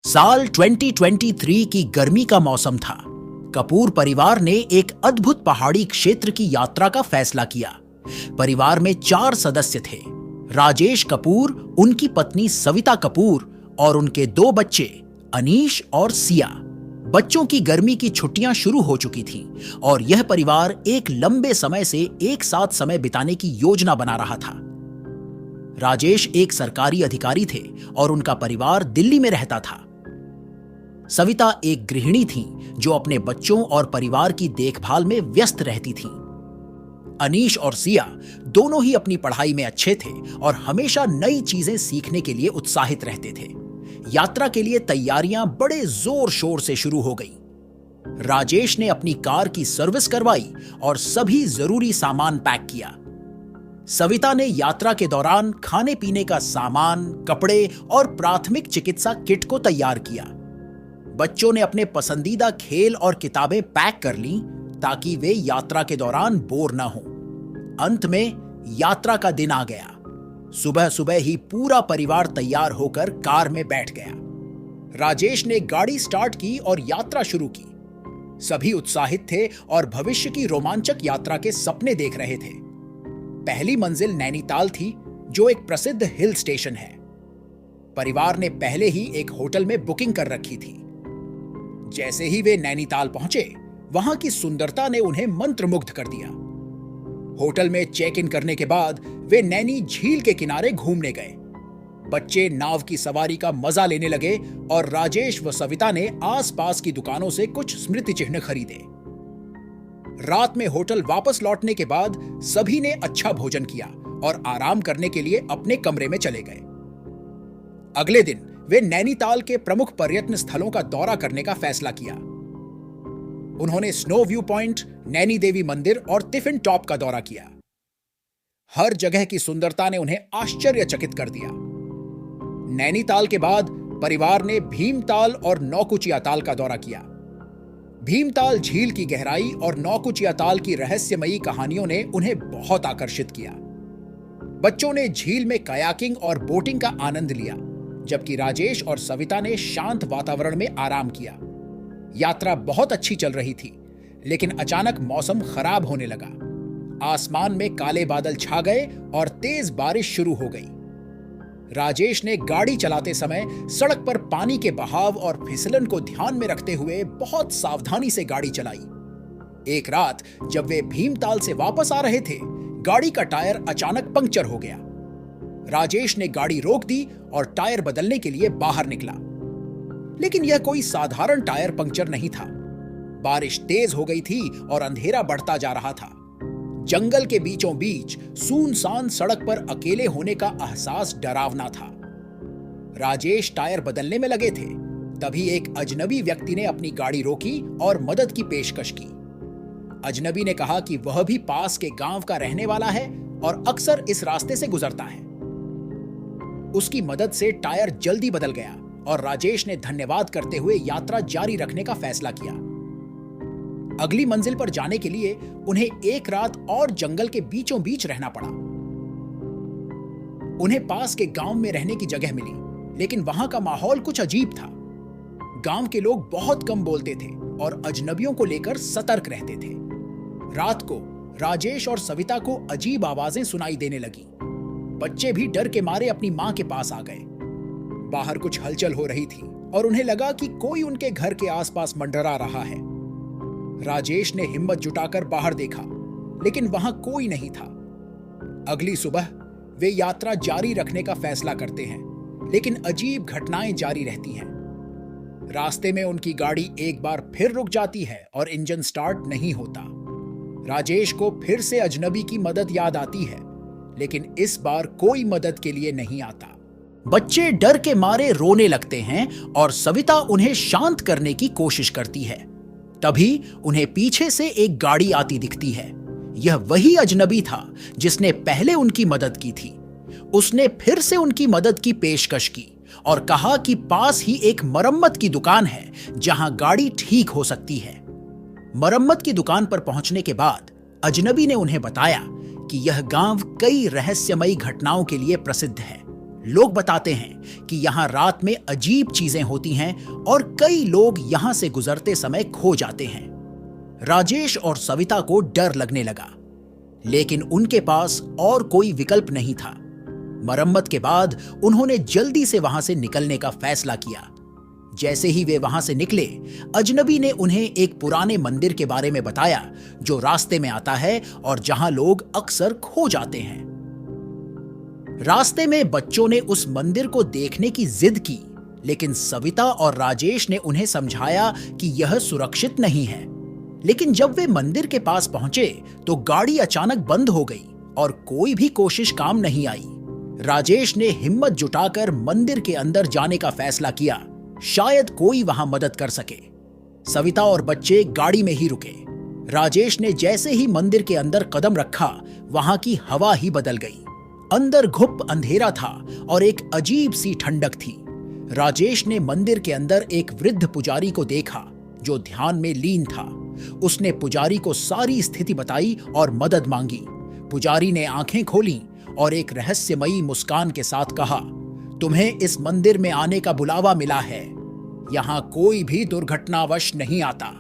साल 2023 की गर्मी का मौसम था। कपूर परिवार ने एक अद्भुत पहाड़ी क्षेत्र की यात्रा का फैसला किया। परिवार में 4 सदस्य थे। राजेश कपूर, उनकी पत्नी सविता कपूर और उनके 2 बच्चे अनीश और सिया। बच्चों की गर्मी की छुट्टियां शुरू हो चुकी थीं और यह परिवार एक लंबे समय से एक साथ समय बिताने की योजना बना रहा था। राजेश एक सरकारी अधिकारी थे और उनका परिवार दिल्ली में रहता था। सविता एक गृहिणी थीं जो अपने बच्चों और परिवार की देखभाल में व्यस्त रहती थीं। अनीश और सिया दोनों ही अपनी पढ़ाई में अच्छे थे और हमेशा नई चीजें सीखने के लिए उत्साहित रहते थे। यात्रा के लिए तैयारियां बड़े जोर शोर से शुरू हो गई। राजेश ने अपनी कार की सर्विस करवाई और सभी जरूरी सामान पैक किया। सविता ने यात्रा के दौरान खाने पीने का सामान, कपड़े और प्राथमिक चिकित्सा किट को तैयार किया। बच्चों ने अपने पसंदीदा खेल और किताबें पैक कर लीं ताकि वे यात्रा के दौरान बोर न हों। अंत में यात्रा का दिन आ गया। सुबह सुबह ही पूरा परिवार तैयार होकर कार में बैठ गया। राजेश ने गाड़ी स्टार्ट की और यात्रा शुरू की। सभी उत्साहित थे और भविष्य की रोमांचक यात्रा के सपने देख रहे थे। पहली मंजिल नैनीताल थी, जो एक प्रसिद्ध हिल स्टेशन है। परिवार ने पहले ही एक होटल में बुकिंग कर रखी थी। जैसे ही वे नैनीताल पहुंचे, वहां की सुंदरता ने उन्हें मंत्रमुग्ध कर दिया। होटल में चेक इन करने के बाद वे नैनी झील के किनारे घूमने गए। बच्चे नाव की सवारी का मजा लेने लगे और राजेश व सविता ने आसपास की दुकानों से कुछ स्मृति चिन्ह खरीदे। रात में होटल वापस लौटने के बाद सभी ने अच्छा भोजन किया और आराम करने के लिए अपने कमरे में चले गए। अगले दिन वे नैनीताल के प्रमुख पर्यटन स्थलों का दौरा करने का फैसला किया। उन्होंने स्नो व्यू पॉइंट, नैनी देवी मंदिर और तिफिन टॉप का दौरा किया। हर जगह की सुंदरता ने उन्हें आश्चर्यचकित कर दिया। नैनीताल के बाद परिवार ने भीमताल और नौकुचिया ताल का दौरा किया। भीमताल झील की गहराई और नौकुचिया ताल की रहस्यमयी कहानियों ने उन्हें बहुत आकर्षित किया। बच्चों ने झील में कयाकिंग और बोटिंग का आनंद लिया, जबकि राजेश और सविता ने शांत वातावरण में आराम किया। यात्रा बहुत अच्छी चल रही थी, लेकिन अचानक मौसम खराब होने लगा। आसमान में काले बादल छा गए और तेज बारिश शुरू हो गई। राजेश ने गाड़ी चलाते समय सड़क पर पानी के बहाव और फिसलन को ध्यान में रखते हुए बहुत सावधानी से गाड़ी चलाई। एक रात जब वे भीमताल से वापस आ रहे थे, गाड़ी का टायर अचानक पंक्चर हो गया। राजेश ने गाड़ी रोक दी और टायर बदलने के लिए बाहर निकला, लेकिन यह कोई साधारण टायर पंक्चर नहीं था। बारिश तेज हो गई थी और अंधेरा बढ़ता जा रहा था। जंगल के बीचों बीच सुनसान सड़क पर अकेले होने का एहसास डरावना था। राजेश टायर बदलने में लगे थे, तभी एक अजनबी व्यक्ति ने अपनी गाड़ी रोकी और मदद की पेशकश की। अजनबी ने कहा कि वह भी पास के गांव का रहने वाला है और अक्सर इस रास्ते से गुजरता है। उसकी मदद से टायर जल्दी बदल गया और राजेश ने धन्यवाद करते हुए यात्रा जारी रखने का फैसला किया। अगली मंजिल पर जाने के लिए उन्हें एक रात और जंगल के बीचों बीच रहना पड़ा। उन्हें पास के गांव में रहने की जगह मिली, लेकिन वहां का माहौल कुछ अजीब था। गांव के लोग बहुत कम बोलते थे और अजनबियों को लेकर सतर्क रहते थे। रात को राजेश और सविता को अजीब आवाजें सुनाई देने लगी। बच्चे भी डर के मारे अपनी मां के पास आ गए। बाहर कुछ हलचल हो रही थी और उन्हें लगा कि कोई उनके घर के आसपास मंडरा रहा है। राजेश ने हिम्मत जुटाकर बाहर देखा, लेकिन वहां कोई नहीं था। अगली सुबह वे यात्रा जारी रखने का फैसला करते हैं, लेकिन अजीब घटनाएं जारी रहती हैं। रास्ते में उनकी गाड़ी एक बार फिर रुक जाती है और इंजन स्टार्ट नहीं होता। राजेश को फिर से अजनबी की मदद याद आती है, लेकिन इस बार कोई मदद के लिए नहीं आता। बच्चे डर के मारे रोने लगते हैं और सविता उन्हें शांत करने की कोशिश करती है। तभी उन्हें पीछे से एक गाड़ी आती दिखती है। यह वही अजनबी था जिसने पहले उनकी मदद की थी। उसने फिर से उनकी मदद की पेशकश की और कहा कि पास ही एक मरम्मत की दुकान है जहां गाड़ी ठीक हो सकती है। मरम्मत की दुकान पर पहुंचने के बाद अजनबी ने उन्हें बताया कि यह गांव कई रहस्यमयी घटनाओं के लिए प्रसिद्ध है। लोग बताते हैं कि यहाँ रात में अजीब चीजें होती हैं और कई लोग यहाँ से गुजरते समय खो जाते हैं। राजेश और सविता को डर लगने लगा, लेकिन उनके पास और कोई विकल्प नहीं था। मरम्मत के बाद उन्होंने जल्दी से वहां से निकलने का फैसला किया। जैसे ही वे वहां से निकले, अजनबी ने उन्हें एक पुराने मंदिर के बारे में बताया जो रास्ते में आता है और जहां लोग अक्सर खो जाते हैं। रास्ते में बच्चों ने उस मंदिर को देखने की जिद की, लेकिन सविता और राजेश ने उन्हें समझाया कि यह सुरक्षित नहीं है। लेकिन जब वे मंदिर के पास पहुंचे तो गाड़ी अचानक बंद हो गई और कोई भी कोशिश काम नहीं आई। राजेश ने हिम्मत जुटाकर मंदिर के अंदर जाने का फैसला किया, शायद कोई वहां मदद कर सके। सविता और बच्चे गाड़ी में ही रुके। राजेश ने जैसे ही मंदिर के अंदर कदम रखा, वहां की हवा ही बदल गई। अंदर घुप अंधेरा था और एक अजीब सी ठंडक थी। राजेश ने मंदिर के अंदर एक वृद्ध पुजारी को देखा जो ध्यान में लीन था। उसने पुजारी को सारी स्थिति बताई और मदद मांगी। पुजारी ने आंखें खोली और एक रहस्यमयी मुस्कान के साथ कहा, तुम्हें इस मंदिर में आने का बुलावा मिला है। यहां कोई भी दुर्घटनावश नहीं आता।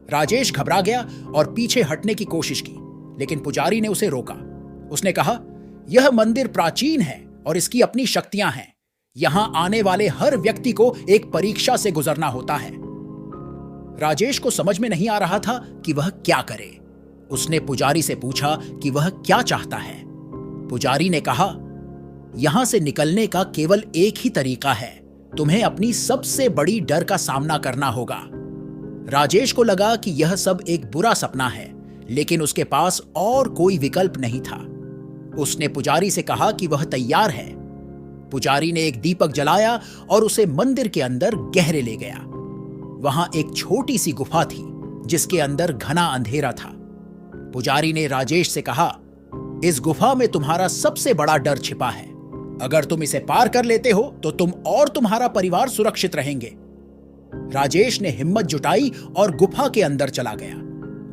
राजेश घबरा गया और पीछे हटने की कोशिश की, लेकिन पुजारी ने उसे रोका। उसने कहा, यह मंदिर प्राचीन है और इसकी अपनी शक्तियां हैं। यहां आने वाले हर व्यक्ति को एक परीक्षा से गुजरना होता है। राजेश को समझ में नहीं आ रहा था कि वह क्या करे। उसने पुजारी से पूछा कि वह क्या चाहता है। पुजारी ने कहा, यहां से निकलने का केवल एक ही तरीका है, तुम्हें अपनी सबसे बड़ी डर का सामना करना होगा। राजेश को लगा कि यह सब एक बुरा सपना है, लेकिन उसके पास और कोई विकल्प नहीं था। उसने पुजारी से कहा कि वह तैयार है। पुजारी ने एक दीपक जलाया और उसे मंदिर के अंदर गहरे ले गया। वहां एक छोटी सी गुफा थी जिसके अंदर घना अंधेरा था। पुजारी ने राजेश से कहा, इस गुफा में तुम्हारा सबसे बड़ा डर छिपा है। अगर तुम इसे पार कर लेते हो तो तुम और तुम्हारा परिवार सुरक्षित रहेंगे। राजेश ने हिम्मत जुटाई और गुफा के अंदर चला गया।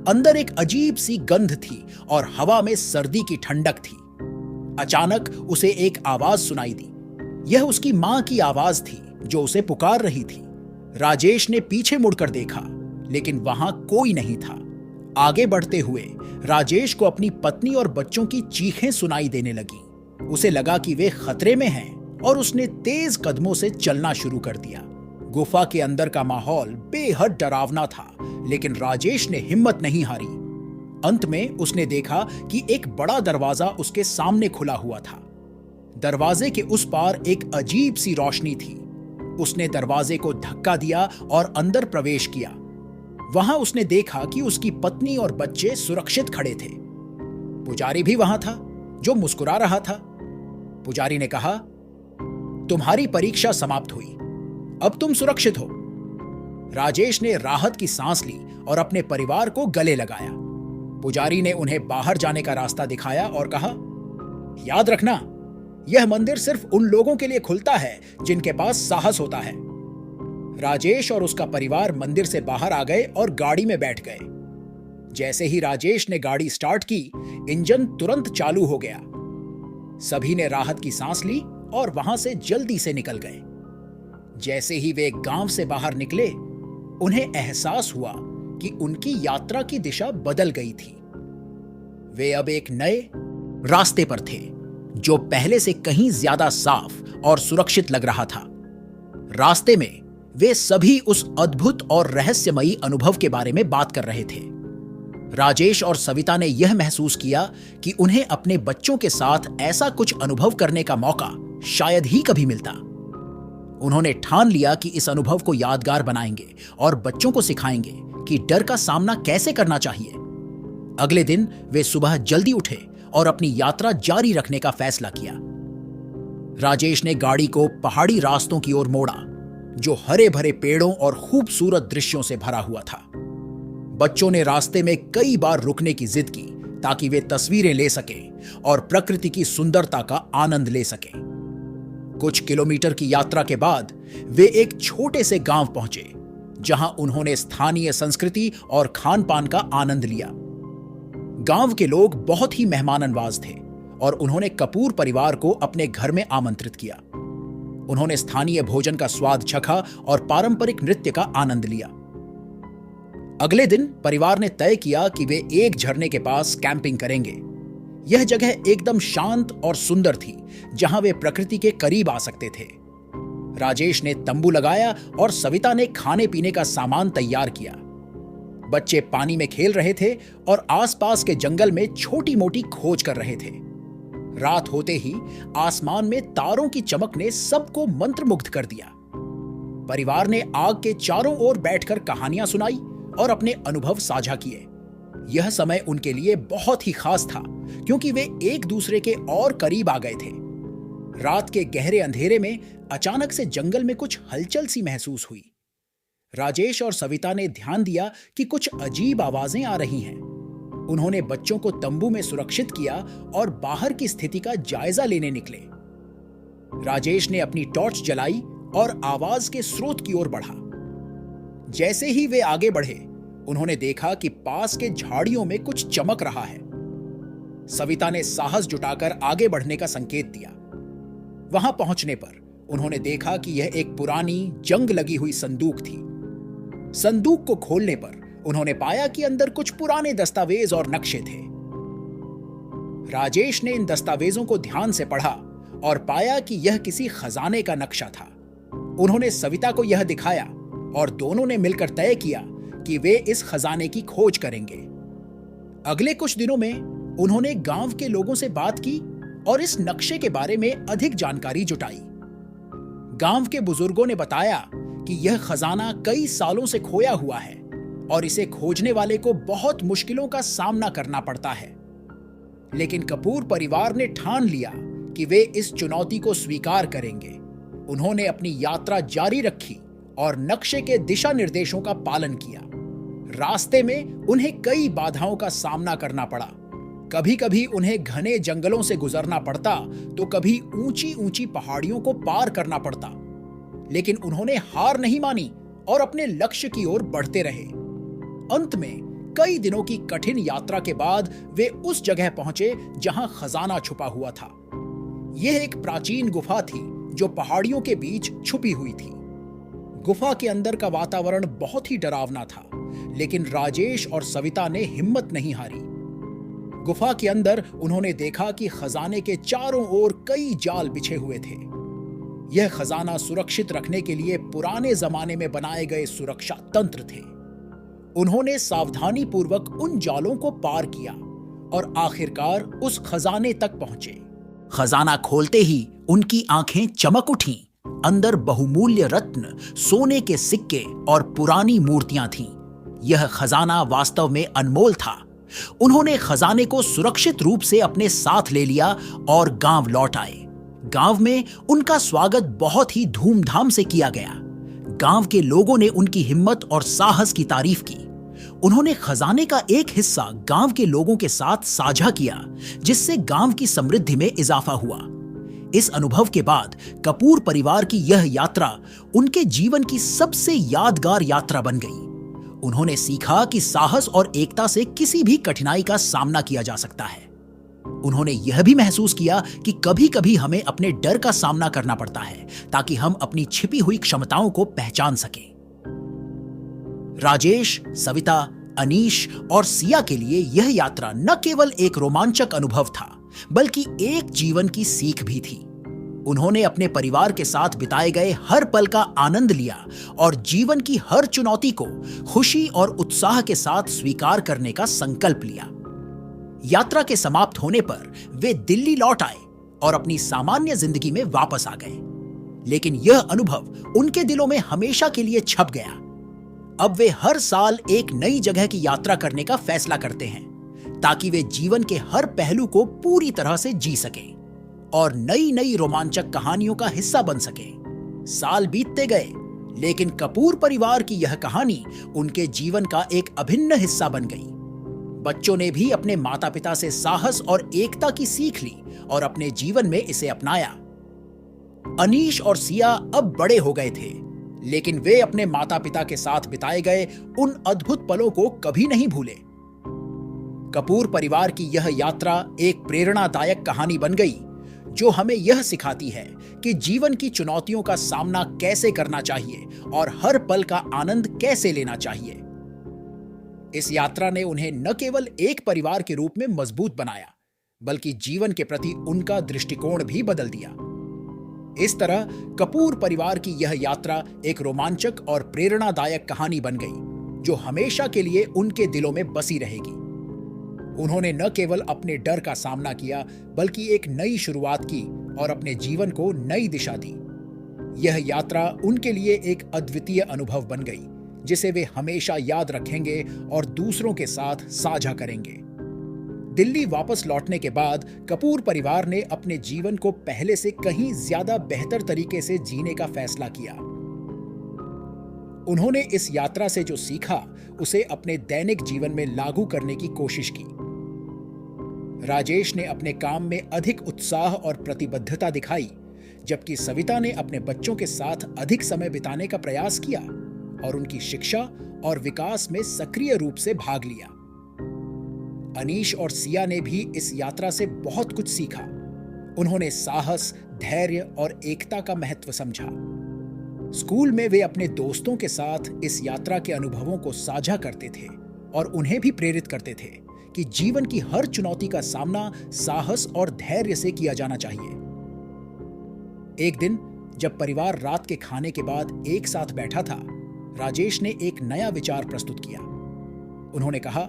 अंदर एक अजीब सी गंध थी और हवा में सर्दी की ठंडक थी। अचानक उसे एक आवाज सुनाई दी। यह उसकी मां की आवाज थी जो उसे पुकार रही थी। राजेश ने पीछे मुड़कर देखा, लेकिन वहां कोई नहीं था। आगे बढ़ते हुए राजेश को अपनी पत्नी और बच्चों की चीखें सुनाई देने लगी। उसे लगा कि वे खतरे में हैं और उसने तेज कदमों से चलना शुरू कर दिया। गुफा के अंदर का माहौल बेहद डरावना था, लेकिन राजेश ने हिम्मत नहीं हारी। अंत में उसने देखा कि एक बड़ा दरवाजा उसके सामने खुला हुआ था। दरवाजे के उस पार एक अजीब सी रोशनी थी। उसने दरवाजे को धक्का दिया और अंदर प्रवेश किया। वहां उसने देखा कि उसकी पत्नी और बच्चे सुरक्षित खड़े थे। पुजारी भी वहां था जो मुस्कुरा रहा था। पुजारी ने कहा, तुम्हारी परीक्षा समाप्त हुई, अब तुम सुरक्षित हो। राजेश ने राहत की सांस ली और अपने परिवार को गले लगाया। पुजारी ने उन्हें बाहर जाने का रास्ता दिखाया और कहा, याद रखना, यह मंदिर सिर्फ उन लोगों के लिए खुलता है जिनके पास साहस होता है। राजेश और उसका परिवार मंदिर से बाहर आ गए और गाड़ी में बैठ गए। जैसे ही राजेश ने गाड़ी स्टार्ट की, इंजन तुरंत चालू हो गया। सभी ने राहत की सांस ली और वहां से जल्दी से निकल गए। जैसे ही वे गांव से बाहर निकले, उन्हें एहसास हुआ कि उनकी यात्रा की दिशा बदल गई थी। वे अब एक नए रास्ते पर थे जो पहले से कहीं ज्यादा साफ और सुरक्षित लग रहा था। रास्ते में वे सभी उस अद्भुत और रहस्यमयी अनुभव के बारे में बात कर रहे थे। राजेश और सविता ने यह महसूस किया कि उन्हें अपने बच्चों के साथ ऐसा कुछ अनुभव करने का मौका शायद ही कभी मिलता। उन्होंने ठान लिया कि इस अनुभव को यादगार बनाएंगे और बच्चों को सिखाएंगे कि डर का सामना कैसे करना चाहिए। अगले दिन वे सुबह जल्दी उठे और अपनी यात्रा जारी रखने का फैसला किया। राजेश ने गाड़ी को पहाड़ी रास्तों की ओर मोड़ा जो हरे भरे पेड़ों और खूबसूरत दृश्यों से भरा हुआ था। बच्चों ने रास्ते में कई बार रुकने की जिद की ताकि वे तस्वीरें ले सकें और प्रकृति की सुंदरता का आनंद ले सकें। कुछ किलोमीटर की यात्रा के बाद वे एक छोटे से गांव पहुंचे जहां उन्होंने स्थानीय संस्कृति और खान पान का आनंद लिया। गांव के लोग बहुत ही मेहमाननवाज थे और उन्होंने कपूर परिवार को अपने घर में आमंत्रित किया। उन्होंने स्थानीय भोजन का स्वाद चखा और पारंपरिक नृत्य का आनंद लिया। अगले दिन परिवार ने तय किया कि वे एक झरने के पास कैंपिंग करेंगे। यह जगह एकदम शांत और सुंदर थी, जहां वे प्रकृति के करीब आ सकते थे। राजेश ने तंबू लगाया और सविता ने खाने पीने का सामान तैयार किया। बच्चे पानी में खेल रहे थे और आसपास के जंगल में छोटी मोटी खोज कर रहे थे। रात होते ही आसमान में तारों की चमक ने सबको मंत्रमुग्ध कर दिया। परिवार ने आग के चारों ओर बैठकर कहानियां सुनाई और अपने अनुभव साझा किए। यह समय उनके लिए बहुत ही खास था, क्योंकि वे एक दूसरे के और करीब आ गए थे। रात के गहरे अंधेरे में अचानक से जंगल में कुछ हलचल सी महसूस हुई। राजेश और सविता ने ध्यान दिया कि कुछ अजीब आवाजें आ रही हैं। उन्होंने बच्चों को तंबू में सुरक्षित किया और बाहर की स्थिति का जायजा लेने निकले। राजेश ने अपनी टॉर्च जलाई और आवाज के स्रोत की ओर बढ़ा। जैसे ही वे आगे बढ़े, उन्होंने देखा कि पास के झाड़ियों में कुछ चमक रहा है। सविता ने साहस जुटाकर आगे बढ़ने का संकेत दिया। वहां पहुंचने पर उन्होंने देखा कि यह एक पुरानी जंग लगी हुई संदूक थी। संदूक को खोलने पर उन्होंने पाया कि अंदर कुछ पुराने दस्तावेज और नक्शे थे। राजेश ने इन दस्तावेजों को ध्यान से पढ़ा और पाया कि यह किसी खजाने का नक्शा था। उन्होंने सविता को यह दिखाया और दोनों ने मिलकर तय किया कि वे इस खजाने की खोज करेंगे। अगले कुछ दिनों में उन्होंने गांव के लोगों से बात की और इस नक्शे के बारे में अधिक जानकारी जुटाई। गांव के बुजुर्गों ने बताया कि यह खजाना कई सालों से खोया हुआ है और इसे खोजने वाले को बहुत मुश्किलों का सामना करना पड़ता है। लेकिन कपूर परिवार ने ठान लिया कि वे इस चुनौती को स्वीकार करेंगे। उन्होंने अपनी यात्रा जारी रखी और नक्शे के दिशा निर्देशों का पालन किया। रास्ते में उन्हें कई बाधाओं का सामना करना पड़ा। कभी कभी उन्हें घने जंगलों से गुजरना पड़ता, तो कभी ऊंची ऊंची पहाड़ियों को पार करना पड़ता। लेकिन उन्होंने हार नहीं मानी और अपने लक्ष्य की ओर बढ़ते रहे। अंत में कई दिनों की कठिन यात्रा के बाद वे उस जगह पहुंचे जहां खजाना छुपा हुआ था। यह एक प्राचीन गुफा थी जो पहाड़ियों के बीच छुपी हुई थी। गुफा के अंदर का वातावरण बहुत ही डरावना था, लेकिन राजेश और सविता ने हिम्मत नहीं हारी। गुफा के अंदर उन्होंने देखा कि खजाने के चारों ओर कई जाल बिछे हुए थे। यह खजाना सुरक्षित रखने के लिए पुराने जमाने में बनाए गए सुरक्षा तंत्र थे। उन्होंने सावधानी पूर्वक उन जालों को पार किया और आखिरकार उस खजाने तक पहुंचे। खजाना खोलते ही उनकी आंखें चमक उठीं। अंदर बहुमूल्य रत्न, सोने के सिक्के और पुरानी मूर्तियां थीं। यह खजाना वास्तव में अनमोल था। उन्होंने खजाने को सुरक्षित रूप से अपने साथ ले लिया और गांव लौट आए। गांव में उनका स्वागत बहुत ही धूमधाम से किया गया। गांव के लोगों ने उनकी हिम्मत और साहस की तारीफ की। उन्होंने खजाने का एक हिस्सा गांव के लोगों के साथ साझा किया, जिससे गांव की समृद्धि में इजाफा हुआ। इस अनुभव के बाद कपूर परिवार की यह यात्रा उनके जीवन की सबसे यादगार यात्रा बन गई। उन्होंने सीखा कि साहस और एकता से किसी भी कठिनाई का सामना किया जा सकता है। उन्होंने यह भी महसूस किया कि कभी-कभी हमें अपने डर का सामना करना पड़ता है, ताकि हम अपनी छिपी हुई क्षमताओं को पहचान सकें। राजेश, सविता, अनीश और सिया के लिए यह यात्रा न केवल एक रोमांचक अनुभव था, बल्कि एक जीवन की सीख भी थी। उन्होंने अपने परिवार के साथ बिताए गए हर पल का आनंद लिया और जीवन की हर चुनौती को खुशी और उत्साह के साथ स्वीकार करने का संकल्प लिया। यात्रा के समाप्त होने पर वे दिल्ली लौट आए और अपनी सामान्य जिंदगी में वापस आ गए। लेकिन यह अनुभव उनके दिलों में हमेशा के लिए छप गया। अब वे हर साल एक नई जगह की यात्रा करने का फैसला करते हैं, ताकि वे जीवन के हर पहलू को पूरी तरह से जी सकें और नई नई रोमांचक कहानियों का हिस्सा बन सकें। साल बीतते गए, लेकिन कपूर परिवार की यह कहानी उनके जीवन का एक अभिन्न हिस्सा बन गई। बच्चों ने भी अपने माता पिता से साहस और एकता की सीख ली और अपने जीवन में इसे अपनाया। अनीश और सिया अब बड़े हो गए थे, लेकिन वे अपने माता पिता के साथ बिताए गए उन अद्भुत पलों को कभी नहीं भूले। कपूर परिवार की यह यात्रा एक प्रेरणादायक कहानी बन गई, जो हमें यह सिखाती है कि जीवन की चुनौतियों का सामना कैसे करना चाहिए और हर पल का आनंद कैसे लेना चाहिए। इस यात्रा ने उन्हें न केवल एक परिवार के रूप में मजबूत बनाया, बल्कि जीवन के प्रति उनका दृष्टिकोण भी बदल दिया। इस तरह कपूर परिवार की यह यात्रा एक रोमांचक और प्रेरणादायक कहानी बन गई, जो हमेशा के लिए उनके दिलों में बसी रहेगी। उन्होंने न केवल अपने डर का सामना किया, बल्कि एक नई शुरुआत की और अपने जीवन को नई दिशा दी। यह यात्रा उनके लिए एक अद्वितीय अनुभव बन गई, जिसे वे हमेशा याद रखेंगे और दूसरों के साथ साझा करेंगे। दिल्ली वापस लौटने के बाद कपूर परिवार ने अपने जीवन को पहले से कहीं ज्यादा बेहतर तरीके से जीने का फैसला किया। उन्होंने इस यात्रा से जो सीखा, उसे अपने दैनिक जीवन में लागू करने की कोशिश की। राजेश ने अपने काम में अधिक उत्साह और प्रतिबद्धता दिखाई, जबकि सविता ने अपने बच्चों के साथ अधिक समय बिताने का प्रयास किया और उनकी शिक्षा और विकास में सक्रिय रूप से भाग लिया। अनीश और सिया ने भी इस यात्रा से बहुत कुछ सीखा। उन्होंने साहस, धैर्य और एकता का महत्व समझा। स्कूल में वे अपने दोस्तों के साथ इस यात्रा के अनुभवों को साझा करते थे और उन्हें भी प्रेरित करते थे कि जीवन की हर चुनौती का सामना साहस और धैर्य से किया जाना चाहिए। एक दिन जब परिवार रात के खाने के बाद एक साथ बैठा था, राजेश ने एक नया विचार प्रस्तुत किया। उन्होंने कहा,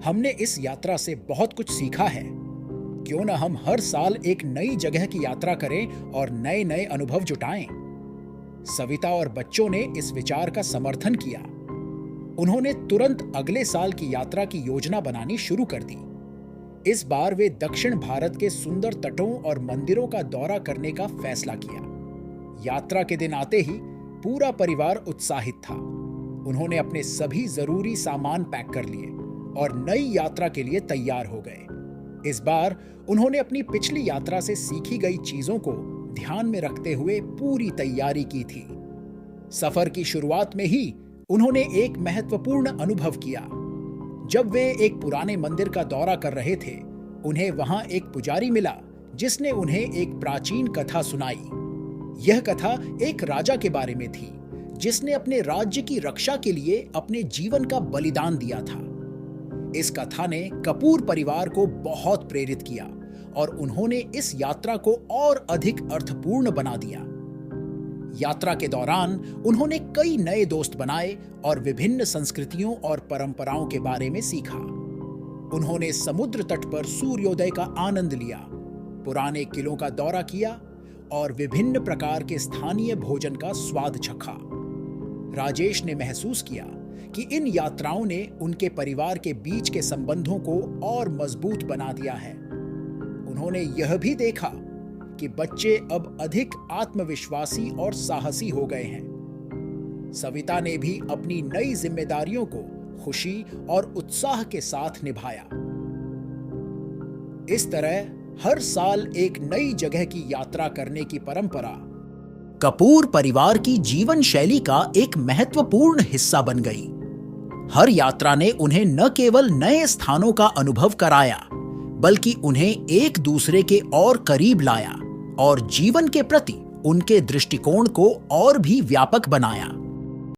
हमने इस यात्रा से बहुत कुछ सीखा है। क्यों ना हम हर साल एक नई जगह की यात्रा करें और नए नए अनुभव जुटाएं। सविता और बच्चों ने इस विचार का समर्थन किया। उन्होंने तुरंत अगले साल की यात्रा की योजना बनानी शुरू कर दी। इस बार वे दक्षिण भारत के सुंदर तटों और मंदिरों का दौरा करने का फैसला किया। यात्रा के दिन आते ही पूरा परिवार उत्साहित था। उन्होंने अपने सभी जरूरी सामान पैक कर लिए और नई यात्रा के लिए तैयार हो गए। इस बार उन्होंने अपनी पिछली यात्रा से सीखी गई चीजों को ध्यान में रखते हुए पूरी तैयारी की थी। सफर की शुरुआत में ही उन्होंने एक महत्वपूर्ण अनुभव किया। जब वे एक पुराने मंदिर का दौरा कर रहे थे, उन्हें वहां एक पुजारी मिला, जिसने उन्हें एक प्राचीन कथा सुनाई। यह कथा एक राजा के बारे में थी, जिसने अपने राज्य की रक्षा के लिए अपने जीवन का बलिदान दिया था। इस कथा ने कपूर परिवार को बहुत प्रेरित किया और उन्होंने इस यात्रा को और अधिक अर्थपूर्ण बना दिया। यात्रा के दौरान उन्होंने कई नए दोस्त बनाए और विभिन्न संस्कृतियों और परंपराओं के बारे में सीखा। उन्होंने समुद्र तट पर सूर्योदय का आनंद लिया, पुराने किलों का दौरा किया और विभिन्न प्रकार के स्थानीय भोजन का स्वाद चखा। राजेश ने महसूस किया कि इन यात्राओं ने उनके परिवार के बीच के संबंधों को और मजबूत बना दिया है। उन्होंने यह भी देखा कि बच्चे अब अधिक आत्मविश्वासी और साहसी हो गए हैं। सविता ने भी अपनी नई जिम्मेदारियों को खुशी और उत्साह के साथ निभाया। इस तरह हर साल एक नई जगह की यात्रा करने की परंपरा कपूर परिवार की जीवन शैली का एक महत्वपूर्ण हिस्सा बन गई। हर यात्रा ने उन्हें न केवल नए स्थानों का अनुभव कराया, बल्कि उन्हें एक दूसरे के और करीब लाया और जीवन के प्रति उनके दृष्टिकोण को और भी व्यापक बनाया।